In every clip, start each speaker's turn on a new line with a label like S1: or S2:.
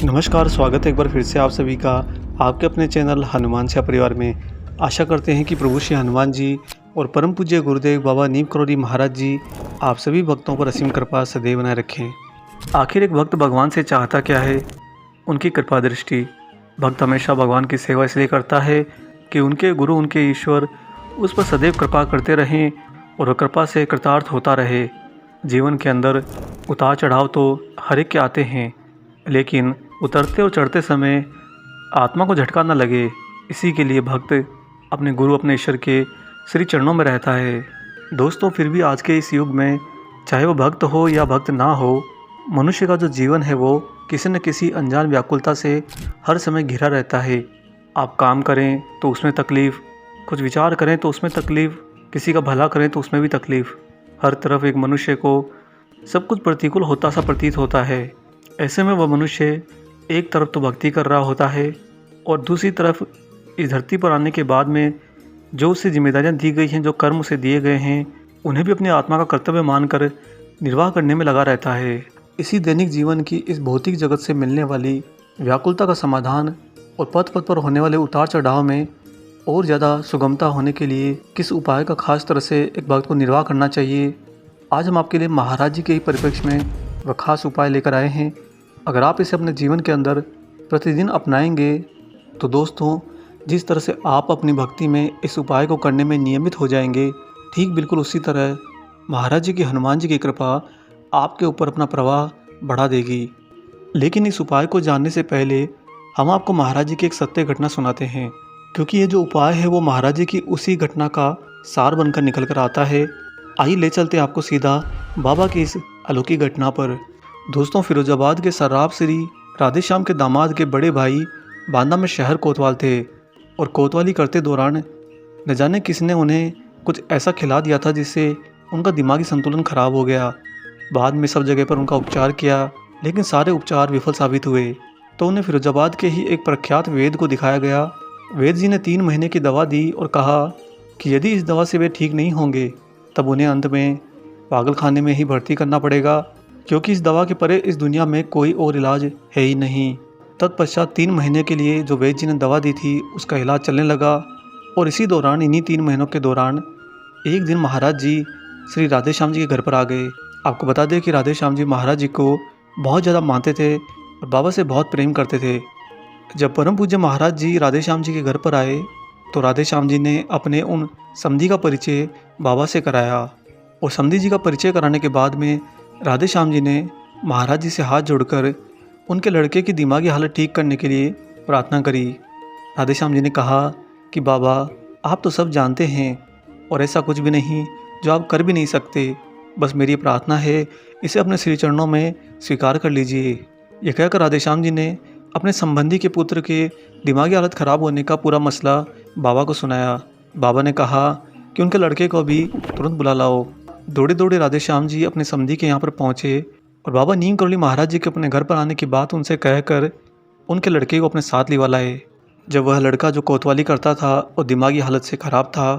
S1: नमस्कार, स्वागत है एक बार फिर से आप सभी का आपके अपने चैनल हनुमान छा परिवार में। आशा करते हैं कि प्रभु श्री हनुमान जी और परम पूज्य गुरुदेव बाबा नीम करोली महाराज जी आप सभी भक्तों पर असीम कृपा सदैव बनाए रखें। आखिर एक भक्त भगवान से चाहता क्या है? उनकी कृपा दृष्टि। भक्त हमेशा भगवान की सेवा इसलिए करता है कि उनके गुरु, उनके ईश्वर उस पर सदैव कृपा करते रहें और वह कृपा से कृतार्थ होता रहे। जीवन के अंदर उतार चढ़ाव तो हर एक के आते हैं, लेकिन उतरते और चढ़ते समय आत्मा को झटका न लगे, इसी के लिए भक्त अपने गुरु, अपने ईश्वर के श्री चरणों में रहता है। दोस्तों, फिर भी आज के इस युग में चाहे वो भक्त हो या भक्त ना हो, मनुष्य का जो जीवन है वो किसी न किसी अनजान व्याकुलता से हर समय घिरा रहता है। आप काम करें तो उसमें तकलीफ़, कुछ विचार करें तो उसमें तकलीफ़, किसी का भला करें तो उसमें भी तकलीफ़। हर तरफ एक मनुष्य को सब कुछ प्रतिकूल होता सा प्रतीत होता है। ऐसे में वह मनुष्य एक तरफ तो भक्ति कर रहा होता है और दूसरी तरफ इस धरती पर आने के बाद में जो उसे जिम्मेदारियां दी गई हैं, जो कर्म उसे दिए गए हैं, उन्हें भी अपनी आत्मा का कर्तव्य मानकर निर्वाह करने में लगा रहता है। इसी दैनिक जीवन की इस भौतिक जगत से मिलने वाली व्याकुलता का समाधान और पथ पथ पर होने वाले उतार चढ़ाव में और ज़्यादा सुगमता होने के लिए किस उपाय का खास तरह से एक भक्त को निर्वाह करना चाहिए, आज हम आपके लिए महाराज जी के ही परिप्रेक्ष्य में वह खास उपाय लेकर आए हैं। अगर आप इसे अपने जीवन के अंदर प्रतिदिन अपनाएंगे तो दोस्तों, जिस तरह से आप अपनी भक्ति में इस उपाय को करने में नियमित हो जाएंगे, ठीक बिल्कुल उसी तरह महाराज जी की, हनुमान जी की कृपा आपके ऊपर अपना प्रवाह बढ़ा देगी। लेकिन इस उपाय को जानने से पहले हम आपको महाराज जी की एक सत्य घटना सुनाते हैं, क्योंकि ये जो उपाय है वो महाराज जी की उसी घटना का सार बनकर निकल कर आता है। आइए ले चलते आपको सीधा बाबा की इस अलौकिक घटना पर। दोस्तों, फिरोजाबाद के सर्राफ श्री राधेश्याम के दामाद के बड़े भाई बांदा में शहर कोतवाल थे और कोतवाली करते दौरान न जाने किसने उन्हें कुछ ऐसा खिला दिया था जिससे उनका दिमागी संतुलन खराब हो गया। बाद में सब जगह पर उनका उपचार किया, लेकिन सारे उपचार विफल साबित हुए। तो उन्हें फिरोजाबाद के ही एक प्रख्यात वैद्य को दिखाया गया। वैद्य जी ने 3 महीने की दवा दी और कहा कि यदि इस दवा से वे ठीक नहीं होंगे तब उन्हें अंत में पागल खाने में ही भर्ती करना पड़ेगा, क्योंकि इस दवा के परे इस दुनिया में कोई और इलाज है ही नहीं। तत्पश्चात 3 महीने के लिए जो वैद्य जी ने दवा दी थी उसका इलाज चलने लगा और इसी दौरान, इन्हीं 3 महीनों के दौरान एक दिन महाराज जी श्री राधेश्याम जी के घर पर आ गए। आपको बता दें कि राधेश्याम जी महाराज जी को बहुत ज़्यादा मानते थे और बाबा से बहुत प्रेम करते थे। जब परम पूज्य महाराज जी राधेश्याम जी के घर पर आए तो राधेश्याम जी ने अपने उन समधी का परिचय बाबा से कराया और समधी जी का परिचय कराने के बाद में राधेश्याम जी ने महाराज जी से हाथ जोड़कर उनके लड़के की दिमागी हालत ठीक करने के लिए प्रार्थना करी। राधेश्याम जी ने कहा कि बाबा, आप तो सब जानते हैं और ऐसा कुछ भी नहीं जो आप कर भी नहीं सकते, बस मेरी प्रार्थना है, इसे अपने श्री चरणों में स्वीकार कर लीजिए। यह कहकर राधेश्याम जी ने अपने संबंधी के पुत्र के दिमागी हालत ख़राब होने का पूरा मसला बाबा को सुनाया। बाबा ने कहा कि उनके लड़के को भी तुरंत बुला लाओ। दौड़े दौड़े राधेश्याम जी अपने समधी के यहाँ पर पहुँचे और बाबा नीम करोली महाराज जी के अपने घर पर आने की बात उनसे कहकर उनके लड़के को अपने साथ लिवा लाए। जब वह लड़का जो कोतवाली करता था और दिमागी हालत से ख़राब था,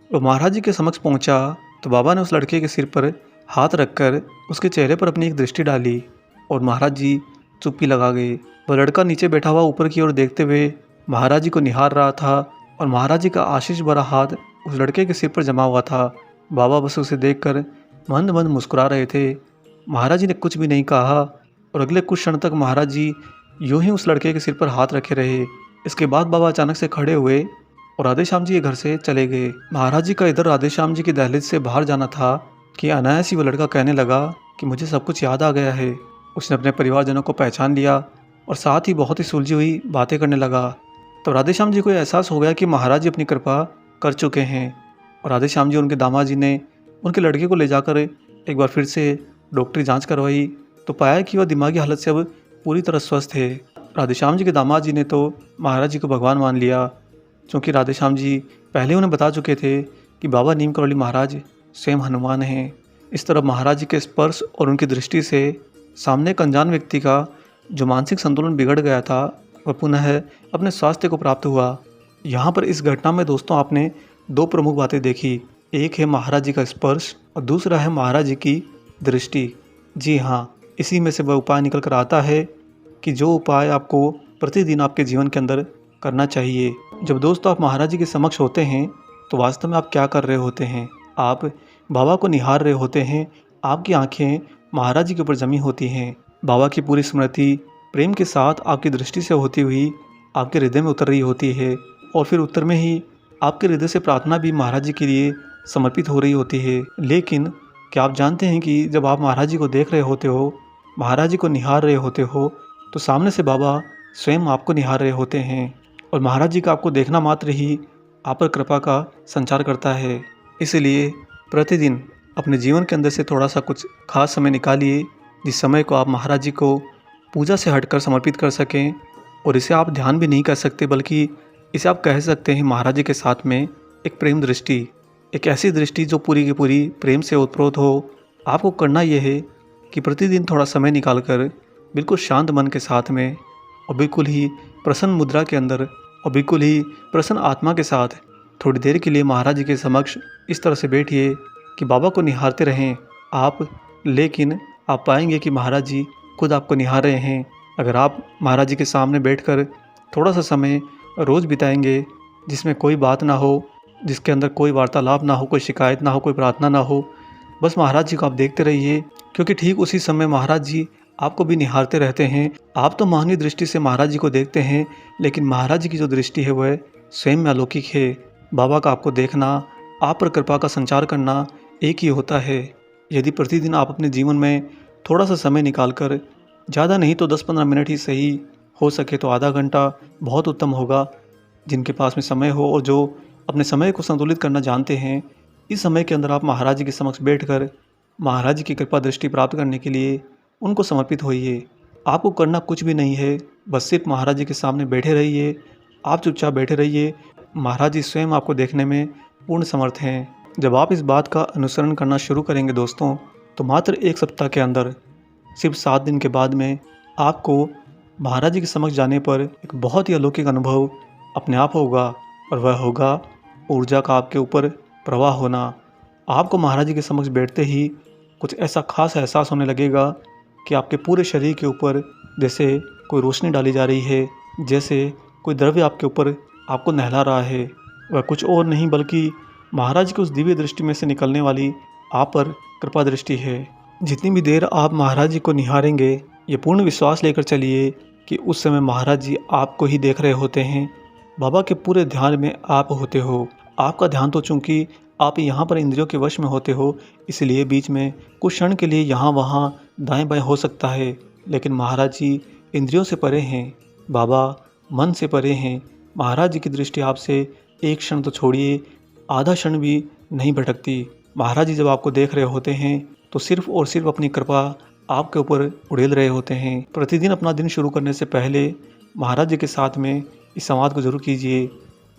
S1: वो महाराज जी के समक्ष पहुँचा तो बाबा ने उस लड़के के सिर पर हाथ रखकर उसके चेहरे पर अपनी एक दृष्टि डाली और महाराज जी चुप्पी लगा गए। वह लड़का नीचे बैठा हुआ ऊपर की ओर देखते हुए महाराज जी को निहार रहा था और महाराज जी का आशीष भरा हाथ उस लड़के के सिर पर जमा हुआ था। बाबा बस उसे देखकर मंद मंद मुस्कुरा रहे थे। महाराज जी ने कुछ भी नहीं कहा और अगले कुछ क्षण तक महाराज जी यूं ही उस लड़के के सिर पर हाथ रखे रहे। इसके बाद बाबा अचानक से खड़े हुए और राधेश्याम जी के घर से चले गए। महाराज जी का इधर राधेश्याम जी की दहलीज से बाहर जाना था कि अनायास ही वो लड़का कहने लगा कि मुझे सब कुछ याद आ गया है। उसने अपने परिवारजनों को पहचान लिया और साथ ही बहुत ही सुलझी हुई बातें करने लगा। तो राधेश्याम जी को एहसास हो गया कि महाराज जी अपनी कृपा कर चुके हैं और राधेश्याम जी और उनके दामाद जी ने उनके लड़के को ले जाकर एक बार फिर से डॉक्टरी जांच करवाई तो पाया कि वह दिमागी हालत से अब पूरी तरह स्वस्थ है। राधेश्याम जी के दामाद जी ने तो महाराज जी को भगवान मान लिया, क्योंकि राधेश्याम जी पहले उन्हें बता चुके थे कि बाबा नीम करोली महाराज स्वयं हनुमान हैं। इस तरह महाराज जी के स्पर्श और उनकी दृष्टि से सामने एक अनजान व्यक्ति का जो मानसिक संतुलन बिगड़ गया था वह पुनः अपने स्वास्थ्य को प्राप्त हुआ। यहाँ पर इस घटना में दोस्तों आपने 2 प्रमुख बातें देखी। एक है महाराज जी का स्पर्श और दूसरा है महाराज जी की दृष्टि। जी हाँ, इसी में से वह उपाय निकल कर आता है कि जो उपाय आपको प्रतिदिन आपके जीवन के अंदर करना चाहिए। जब दोस्तों आप महाराज जी के समक्ष होते हैं तो वास्तव में आप क्या कर रहे होते हैं? आप बाबा को निहार रहे होते हैं। आपकी आंखें महाराज जी के ऊपर जमी होती हैं। बाबा की पूरी स्मृति प्रेम के साथ आपकी दृष्टि से होती हुई आपके हृदय में उतर रही होती है और फिर उत्तर में ही आपके हृदय से प्रार्थना भी महाराज जी के लिए समर्पित हो रही होती है। लेकिन क्या आप जानते हैं कि जब आप महाराज जी को देख रहे होते हो, महाराज जी को निहार रहे होते हो, तो सामने से बाबा स्वयं आपको निहार रहे होते हैं और महाराज जी का आपको देखना मात्र ही आप पर कृपा का संचार करता है। इसलिए प्रतिदिन अपने जीवन के अंदर से थोड़ा सा कुछ खास समय निकालिए, जिस समय को आप महाराज जी को पूजा से हटकर समर्पित कर सकें। और इसे आप ध्यान भी नहीं कर सकते, बल्कि इसे आप कह सकते हैं महाराज जी के साथ में एक प्रेम दृष्टि, एक ऐसी दृष्टि जो पूरी की पूरी प्रेम से ओतप्रोत हो। आपको करना यह है कि प्रतिदिन थोड़ा समय निकालकर बिल्कुल शांत मन के साथ में और बिल्कुल ही प्रसन्न मुद्रा के अंदर और बिल्कुल ही प्रसन्न आत्मा के साथ थोड़ी देर के लिए महाराज जी के समक्ष इस तरह से बैठिए कि बाबा को निहारते रहें आप। लेकिन आप पाएंगे कि महाराज जी खुद आपको निहार रहे हैं। अगर आप महाराज जी के सामने बैठकर थोड़ा सा समय रोज़ बिताएंगे जिसमें कोई बात ना हो, जिसके अंदर कोई वार्तालाप ना हो, कोई शिकायत ना हो, कोई प्रार्थना ना हो, बस महाराज जी को आप देखते रहिए, क्योंकि ठीक उसी समय महाराज जी आपको भी निहारते रहते हैं। आप तो मानवीय दृष्टि से महाराज जी को देखते हैं, लेकिन महाराज जी की जो दृष्टि है वह स्वयं में अलौकिक है। बाबा का आपको देखना, आप पर कृपा का संचार करना एक ही होता है। यदि प्रतिदिन आप अपने जीवन में थोड़ा सा समय निकालकर, ज़्यादा नहीं तो 10-15 मिनट ही सही, हो सके तो आधा घंटा बहुत उत्तम होगा। जिनके पास में समय हो और जो अपने समय को संतुलित करना जानते हैं, इस समय के अंदर आप महाराज जी के समक्ष बैठकर महाराज जी की कृपा दृष्टि प्राप्त करने के लिए उनको समर्पित होइए। आपको करना कुछ भी नहीं है, बस सिर्फ महाराज जी के सामने बैठे रहिए। आप चुपचाप बैठे रहिए, महाराज जी स्वयं आपको देखने में पूर्ण समर्थ हैं। जब आप इस बात का अनुसरण करना शुरू करेंगे दोस्तों, तो मात्र 1 सप्ताह के अंदर, सिर्फ 7 दिन के बाद में आपको महाराज जी के समक्ष जाने पर एक बहुत ही अलौकिक अनुभव अपने आप होगा, और वह होगा ऊर्जा का आपके ऊपर प्रवाह होना। आपको महाराज जी के समक्ष बैठते ही कुछ ऐसा खास एहसास होने लगेगा कि आपके पूरे शरीर के ऊपर जैसे कोई रोशनी डाली जा रही है, जैसे कोई द्रव्य आपके ऊपर आपको नहला रहा है। वह कुछ और नहीं बल्कि महाराज की उस दिव्य दृष्टि में से निकलने वाली आप पर कृपा दृष्टि है। जितनी भी देर आप महाराज जी को निहारेंगे, ये पूर्ण विश्वास लेकर चलिए कि उस समय महाराज जी आपको ही देख रहे होते हैं। बाबा के पूरे ध्यान में आप होते हो। आपका ध्यान तो चूँकि आप यहाँ पर इंद्रियों के वश में होते हो, इसलिए बीच में कुछ क्षण के लिए यहाँ वहाँ दाएं बाएं हो सकता है, लेकिन महाराज जी इंद्रियों से परे हैं, बाबा मन से परे हैं। महाराज जी की दृष्टि आपसे एक क्षण तो छोड़िए, आधा क्षण भी नहीं भटकती। महाराज जी जब आपको देख रहे होते हैं तो सिर्फ और सिर्फ अपनी कृपा आपके ऊपर उड़ेल रहे होते हैं। प्रतिदिन अपना दिन शुरू करने से पहले महाराज जी के साथ में इस संवाद को जरूर कीजिए।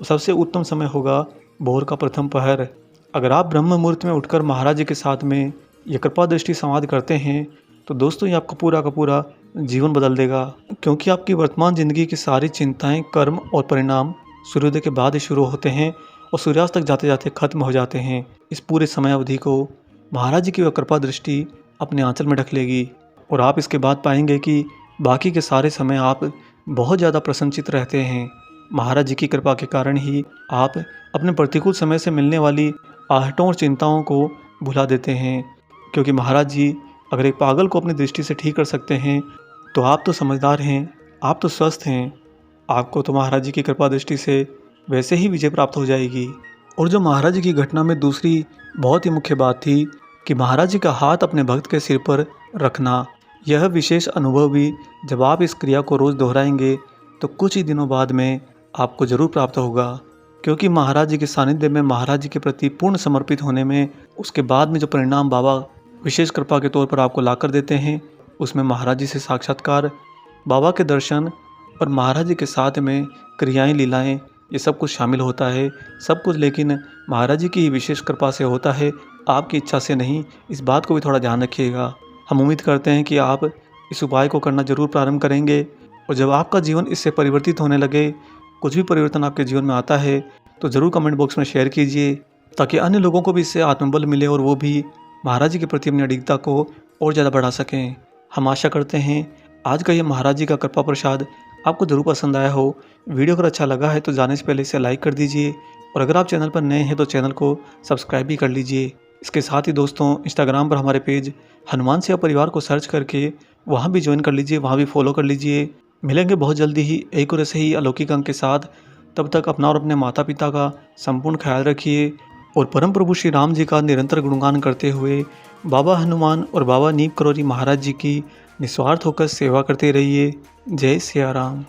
S1: सबसे उत्तम समय होगा भोर का प्रथम पहर। अगर आप ब्रह्म मुहूर्त में उठकर महाराज जी के साथ में ये कृपा दृष्टि संवाद करते हैं तो दोस्तों ये आपका पूरा का पूरा जीवन बदल देगा, क्योंकि आपकी वर्तमान ज़िंदगी की सारी चिंताएं, कर्म और परिणाम सूर्योदय के बाद ही शुरू होते हैं और सूर्यास्त तक जाते जाते खत्म हो जाते हैं। इस पूरे समय अवधि को महाराज जी की वह कृपा दृष्टि अपने आंचल में ढक लेगी और आप इसके बाद पाएंगे कि बाकी के सारे समय आप बहुत ज़्यादा प्रसन्नचित रहते हैं। महाराज जी की कृपा के कारण ही आप अपने प्रतिकूल समय से मिलने वाली आहटों और चिंताओं को भुला देते हैं, क्योंकि महाराज जी अगर एक पागल को अपनी दृष्टि से ठीक कर सकते हैं तो आप तो समझदार हैं, आप तो स्वस्थ हैं। आपको तो महाराज जी की कृपा दृष्टि से वैसे ही विजय प्राप्त हो जाएगी। और जो महाराज जी की घटना में दूसरी बहुत ही मुख्य बात थी कि महाराज जी का हाथ अपने भक्त के सिर पर रखना, यह विशेष अनुभव भी जब आप इस क्रिया को रोज़ दोहराएंगे तो कुछ ही दिनों बाद में आपको ज़रूर प्राप्त होगा, क्योंकि महाराज जी के सानिध्य में महाराज जी के प्रति पूर्ण समर्पित होने में उसके बाद में जो परिणाम बाबा विशेष कृपा के तौर पर आपको ला कर देते हैं, उसमें महाराज जी से साक्षात्कार, बाबा के दर्शन और महाराज जी के साथ में क्रियाएं, लीलाएं, ये सब कुछ शामिल होता है। सब कुछ लेकिन महाराज जी की ही विशेष कृपा से होता है, आपकी इच्छा से नहीं। इस बात को भी थोड़ा ध्यान रखिएगा। हम उम्मीद करते हैं कि आप इस उपाय को करना जरूर प्रारंभ करेंगे, और जब आपका जीवन इससे परिवर्तित होने लगे, कुछ भी परिवर्तन आपके जीवन में आता है तो ज़रूर कमेंट बॉक्स में शेयर कीजिए, ताकि अन्य लोगों को भी इससे आत्मबल मिले और वो भी महाराज जी के प्रति अपनी अडिगता को और ज़्यादा बढ़ा सकें। हम आशा करते हैं आज का ये महाराज जी का कृपा प्रसाद आपको ज़रूर पसंद आया हो। वीडियो अगर अच्छा लगा है तो जाने से पहले इसे लाइक कर दीजिए और अगर आप चैनल पर नए हैं तो चैनल को सब्सक्राइब भी कर लीजिए। इसके साथ ही दोस्तों इंस्टाग्राम पर हमारे पेज हनुमान सेवा परिवार को सर्च करके वहाँ भी ज्वाइन कर लीजिए, वहाँ भी फॉलो कर लीजिए। मिलेंगे बहुत जल्दी ही एक और ऐसे ही अलौकिक अंक के साथ। तब तक अपना और अपने माता पिता का संपूर्ण ख्याल रखिए और परम प्रभु श्री राम जी का निरंतर गुणगान करते हुए बाबा हनुमान और बाबा नीम करोली महाराज जी की निस्वार्थ होकर सेवा करते रहिए। जय सिया राम।